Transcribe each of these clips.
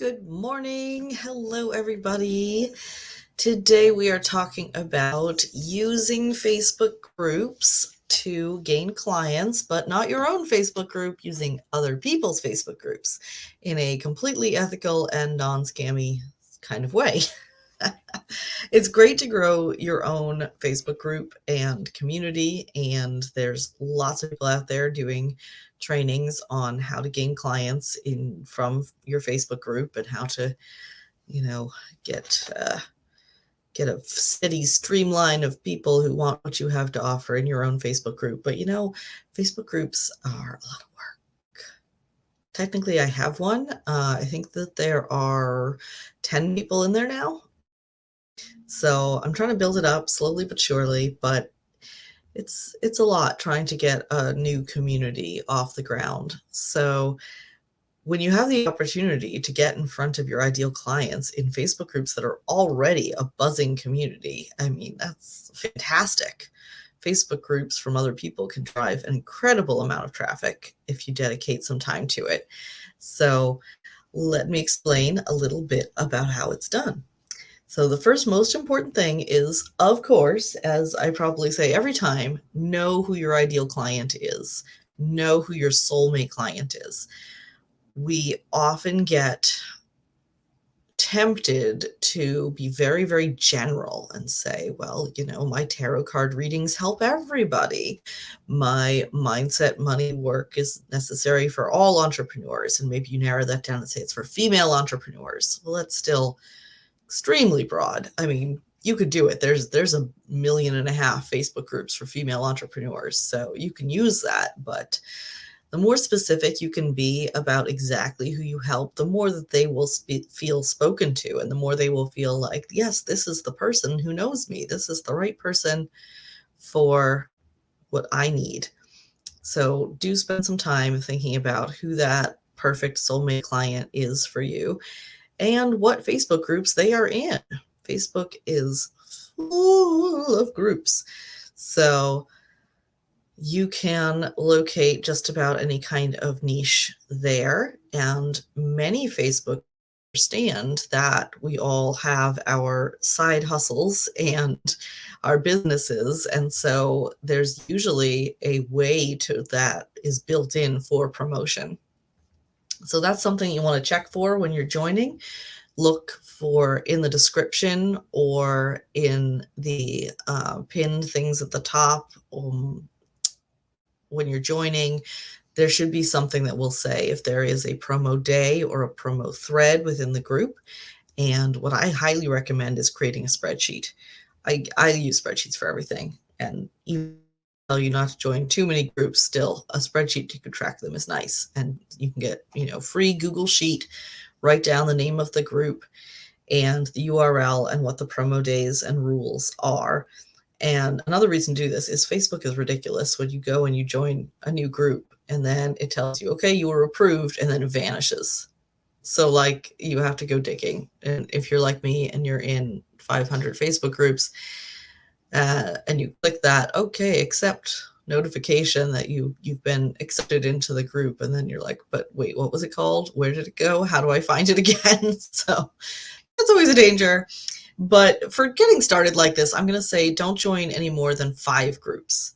Good morning. Hello, everybody. Today we are talking about using Facebook groups to gain clients, but not your own Facebook group, using other people's Facebook groups in a completely ethical and non-scammy kind of way. It's great to grow your own Facebook group and community, and there's lots of people out there doing trainings on how to gain clients from your Facebook group and how to, you know, get get a steady streamline of people who want what you have to offer in your own Facebook group. But Facebook groups are a lot of work. Technically, I have one. I think that there are 10 people in there now. So I'm trying to build it up slowly but surely, but it's a lot trying to get a new community off the ground. So when you have the opportunity to get in front of your ideal clients in Facebook groups that are already a buzzing community, I mean, that's fantastic. Facebook groups from other people can drive an incredible amount of traffic if you dedicate some time to it. So let me explain a little bit about how it's done. So the first most important thing is, of course, as I probably say every time, know who your ideal client is. Know who your soulmate client is. We often get tempted to be very, very general and say, well, my tarot card readings help everybody. My mindset money work is necessary for all entrepreneurs. And maybe you narrow that down and say it's for female entrepreneurs. Well, that's still extremely broad. I mean, you could do it. There's 1.5 million Facebook groups for female entrepreneurs, so you can use that. But the more specific you can be about exactly who you help, the more that they will feel spoken to, and the more they will feel like, yes, this is the person who knows me. This is the right person for what I need. So do spend some time thinking about who that perfect soulmate client is for you and what Facebook groups they are in. Facebook is full of groups. So you can locate just about any kind of niche there. And many Facebook understand that we all have our side hustles and our businesses. And so there's usually a way to that is built in for promotion. So that's something you want to check for when you're joining. Look for in the description or in the pinned things at the top. When you're joining, there should be something that will say if there is a promo day or a promo thread within the group. And what I highly recommend is creating a spreadsheet. I use spreadsheets for everything. And even tell you not to join too many groups, still a spreadsheet you can track them is nice. And you can get, free Google Sheet, write down the name of the group and the URL and what the promo days and rules are. And another reason to do this is Facebook is ridiculous when you go and you join a new group and then it tells you, okay, you were approved, and then it vanishes. So you have to go digging. And if you're like me and you're in 500 Facebook groups and you click that, okay, accept notification that you've been accepted into the group. And then you're like, but wait, what was it called? Where did it go? How do I find it again? So that's always a danger. But for getting started like this, I'm going to say don't join any more than 5 groups.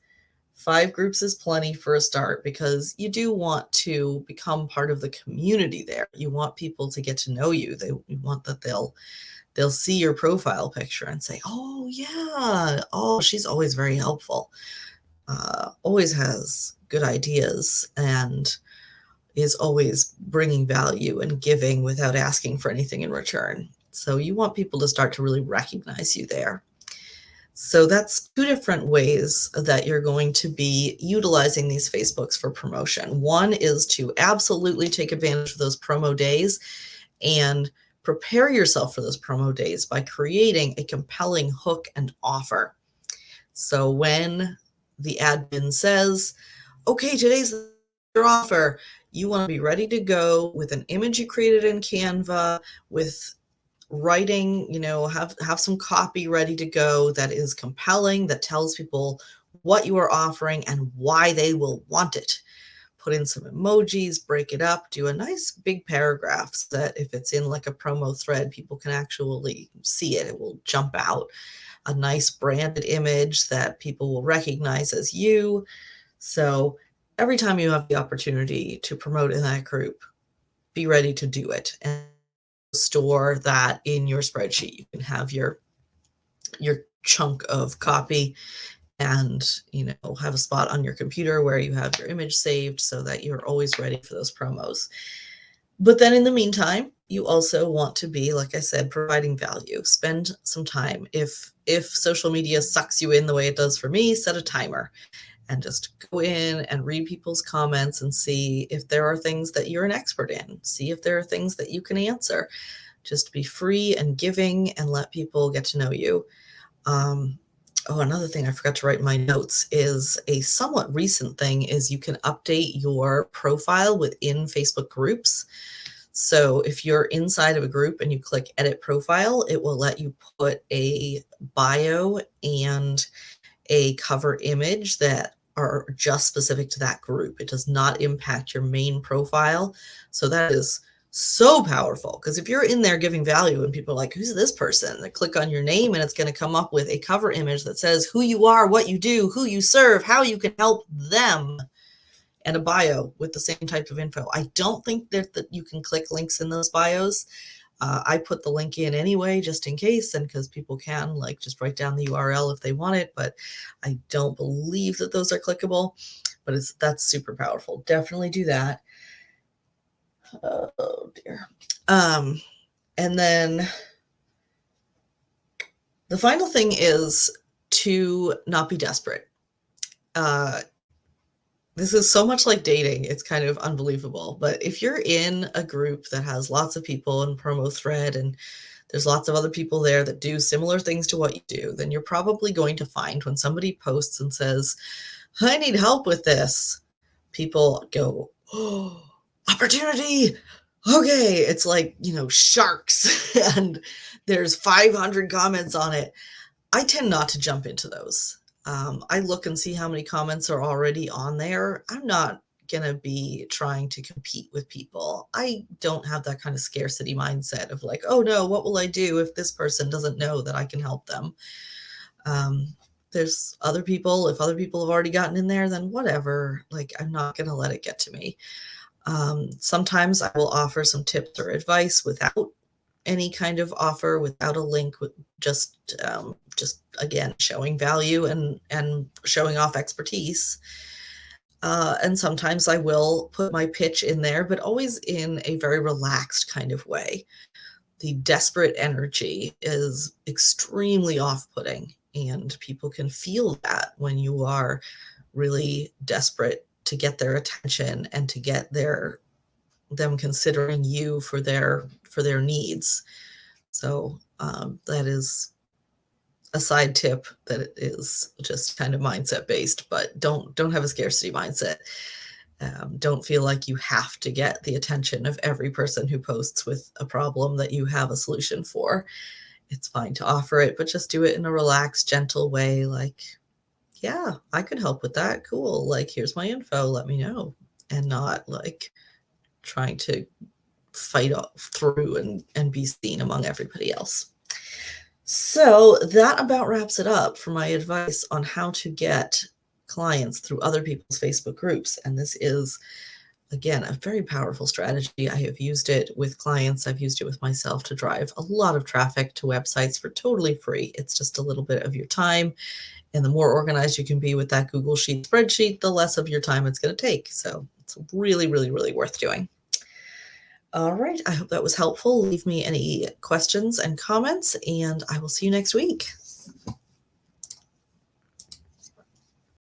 5 groups is plenty for a start because you do want to become part of the community there. You want people to get to know you. You want that they'll see your profile picture and say, oh yeah, oh, she's always very helpful, always has good ideas, and is always bringing value and giving without asking for anything in return. So you want people to start to really recognize you there. So that's 2 different ways that you're going to be utilizing these Facebooks for promotion. One is to absolutely take advantage of those promo days and prepare yourself for those promo days by creating a compelling hook and offer. So when the admin says, okay, today's your offer, you want to be ready to go with an image you created in Canva, with writing, have some copy ready to go that is compelling, that tells people what you are offering and why they will want it. put in some emojis, break it up, do a nice big paragraph so that if it's in like a promo thread, people can actually see it. It will jump out. A nice branded image that people will recognize as you. So every time you have the opportunity to promote in that group, be ready to do it and store that in your spreadsheet. You can have your chunk of copy and have a spot on your computer where you have your image saved so that you're always ready for those promos. But then in the meantime, you also want to be, like I said, providing value. Spend some time. If social media sucks you in the way it does for me, set a timer and just go in and read people's comments and see if there are things that you're an expert in. See if there are things that you can answer. Just be free and giving and let people get to know you. Another thing I forgot to write in my notes is a somewhat recent thing is you can update your profile within Facebook groups. So if you're inside of a group and you click edit profile, it will let you put a bio and a cover image that are just specific to that group. It does not impact your main profile. So that is so powerful because if you're in there giving value and people are like, who's this person? They click on your name and it's going to come up with a cover image that says who you are, what you do, who you serve, how you can help them, and a bio with the same type of info. I don't think that you can click links in those bios. I put the link in anyway, just in case, and because people can like just write down the URL if they want it, but I don't believe that those are clickable, but that's super powerful. Definitely do that. Oh dear. And then the final thing is to not be desperate. This is so much like dating. It's kind of unbelievable. But if you're in a group that has lots of people in promo thread and there's lots of other people there that do similar things to what you do, then you're probably going to find when somebody posts and says, I need help with this, people go, oh, opportunity. Okay. It's like, sharks and there's 500 comments on it. I tend not to jump into those. I look and see how many comments are already on there. I'm not going to be trying to compete with people. I don't have that kind of scarcity mindset of like, oh no, what will I do if this person doesn't know that I can help them? There's other people. If other people have already gotten in there, then whatever. Like, I'm not going to let it get to me. Sometimes I will offer some tips or advice without any kind of offer, without a link, with just again showing value and showing off expertise. And sometimes I will put my pitch in there, but always in a very relaxed kind of way. The desperate energy is extremely off-putting, and people can feel that when you are really desperate to get their attention and to get them considering you for their needs. So that is a side tip that is just kind of mindset based, but don't have a scarcity mindset. Don't feel like you have to get the attention of every person who posts with a problem that you have a solution for. It's fine to offer it, but just do it in a relaxed, gentle way. Like, yeah, I could help with that. Cool. Like, here's my info. Let me know. And not like trying to fight through and be seen among everybody else. So that about wraps it up for my advice on how to get clients through other people's Facebook groups. And this is, again, a very powerful strategy. I have used it with clients. I've used it with myself to drive a lot of traffic to websites for totally free. It's just a little bit of your time. And the more organized you can be with that Google Sheet spreadsheet, the less of your time it's going to take. So it's really, really, really worth doing. All right. I hope that was helpful. Leave me any questions and comments, and I will see you next week.